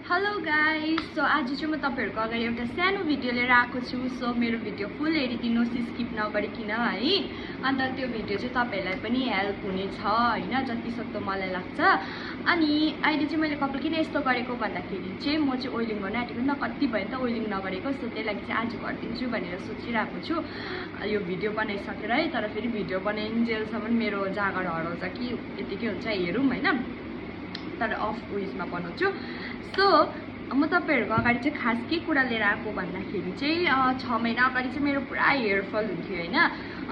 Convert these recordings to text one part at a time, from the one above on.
Hello guys, so आज चाहिँ म तपाईहरुको अगाडि एउटा सानो भिडियो लिएर आएको छु। सो मेरो भिडियो फुल हेरिदिनुस्, स्किप नगरिकिन है। अन्त त्यो भिडियो चाहिँ तपाईहरुलाई पनि हेल्प हुनेछ हैन, जति सक्दो मलाई लाग्छ। अनि अहिले चाहिँ मैले कपाल किन यस्तो गरेको भन्दाखेरि चाहिँ म चाहिँ ओइलिङ गर्न आँटेको नि त, कति भयो नि त ओइलिङ नगरेको। सो त्यही लागि चाहिँ आज गर्दिन्छु भनेर सोचिरहेको छु यो भिडियो बनाइसकेर है। तर फेरि भिडियो बनाइन्जेलसम्म मेरो जाँगर हराउँछ कि यतिकै हुन्छ, हेरौँ हैन। तर अफ उइसमा बनाउँछु। सो म तपाईहरुको अगाडि चाहिँ खास के कुरा लिएर आएको भन्दाखेरि चाहिँ 6 महिना अगाडि चाहिँ मेरो पुरा हेयर फल हुन्थ्यो हैन।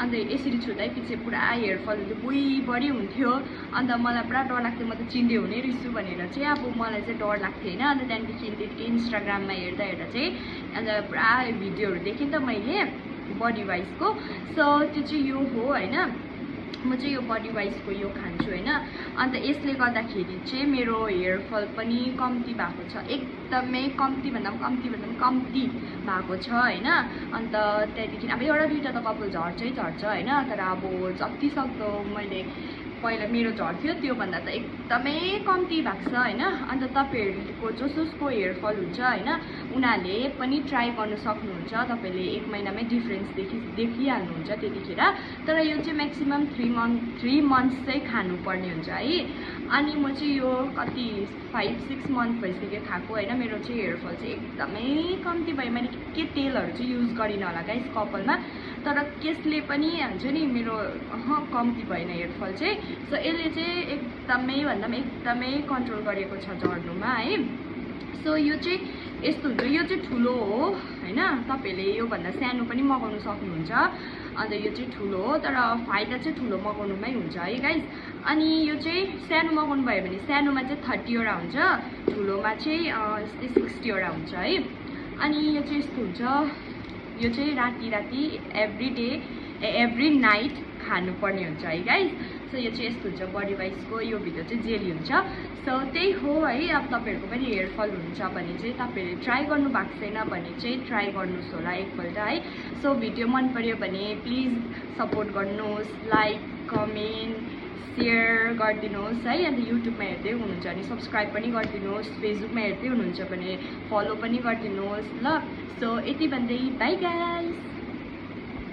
अन्त यसरी छुँदै पछि पुरा हेयर फल हुन्थ्यो, बुइबडी हुन्थ्यो। अन्त मलाई पुरा डर लाग्थ्यो, म त चिन्डे हुने रहेछु भनेर चाहिँ अब मलाई चाहिँ डर लाग्थ्यो हैन। अन्त त्यहाँदेखि त्यतिकै इन्स्टाग्राममा हेर्दा चाहिँ अन्त पुरा भिडियोहरु देखेँ त मैले बडी वाइजको। सो त्यो चाहिँ यो हो हैन, म चाहिँ यो बडी वाइजको यो खान्छु हैन। अन्त यसले गर्दाखेरि चाहिँ मेरो हेयर फल पनि कम्ती भएको छ, एकदमै कम्ती भन्दा पनि कम्ती भएको छ हैन। अन्त त्यहाँदेखि अब एउटा दुईटा त कपाल झर्छ हैन, तर अब जति सक्दो मैले पहिला मेरो झर्थ्यो त्यो भन्दा त एकदमै कम्ती भएको छ हैन। अन्त तपाईहरुको जसको हेयर फल हुन्छ हैन, उनीहरुले पनि ट्राई गर्न सक्नुहुन्छ। तपाईले 1 महिनामै डिफरेन्स देखिहाल्नुहुन्छ त्यतिखेर। तर यो चाहिँ म्याक्सिमम 3 मन्थ्स चाहिँ खानुपर्ने हुन्छ है। अनि म चाहिँ यो कति 5-6 मन्थ भइसक्यो खाएको हैन। मेरो चाहिँ हेयर फल चाहिँ एकदमै कम्ती भयो। मैले के तेलहरु चाहिँ युज गरिन होला गाइस कपालमा, तर केसले पनि हुन्छ नि मेरो कम्ती भएन हेयर फल चाहिँ। सो यसले चाहिँ एकदमै भन्दा पनि एकदमै कन्ट्रोल गरेको छ झर्नुमा है। सो यो चाहिँ यस्तो हुन्छ, यो चाहिँ ठुलो हो हैन। तपाईले यो भन्दा सानो पनि मगाउन सक्नुहुन्छ। अन्त यो चाहिँ ठुलो हो, तर फाइदा चाहिँ ठुलो मगाउनुमै हुन्छ है गाइस। अनि यो चाहिँ सानो मगाउनु भयो भने सानोमा चाहिँ 30 वटा हुन्छ, ठुलोमा चाहिँ यस्तै 60 वटा हुन्छ है। अनि यो चाहिँ यस्तो हुन्छ, यो चाहिँ राति एभ्री नाइट खानुपर्ने हुन्छ है गाइस। सो यो चाहिँ यस्तो हुन्छ बडी वाइजको। यो भिडियो चाहिँ जेली हुन्छ। सो त्यही हो है। अब तपाईहरुको पनि हेयर फल हुन्छ भने चाहिँ तपाईहरुले ट्राई गर्नु भएको छैन भने चाहिँ ट्राई गर्नुस् होला एकपल्ट है। सो भिडियो मन पर्यो भने प्लिज सपोर्ट गर्नुहोस्, लाइक कमेन्ट शेयर गरिदिनुहोस् है। अन्त युट्युबमा हेर्दै हुनुहुन्छ भने सब्स्क्राइब पनि गरिदिनुहोस्, फेसबुकमा हेर्दै हुनुहुन्छ भने फलो पनि गरिदिनुहोस् ल। सो यति भन्दै बाइ गाइस।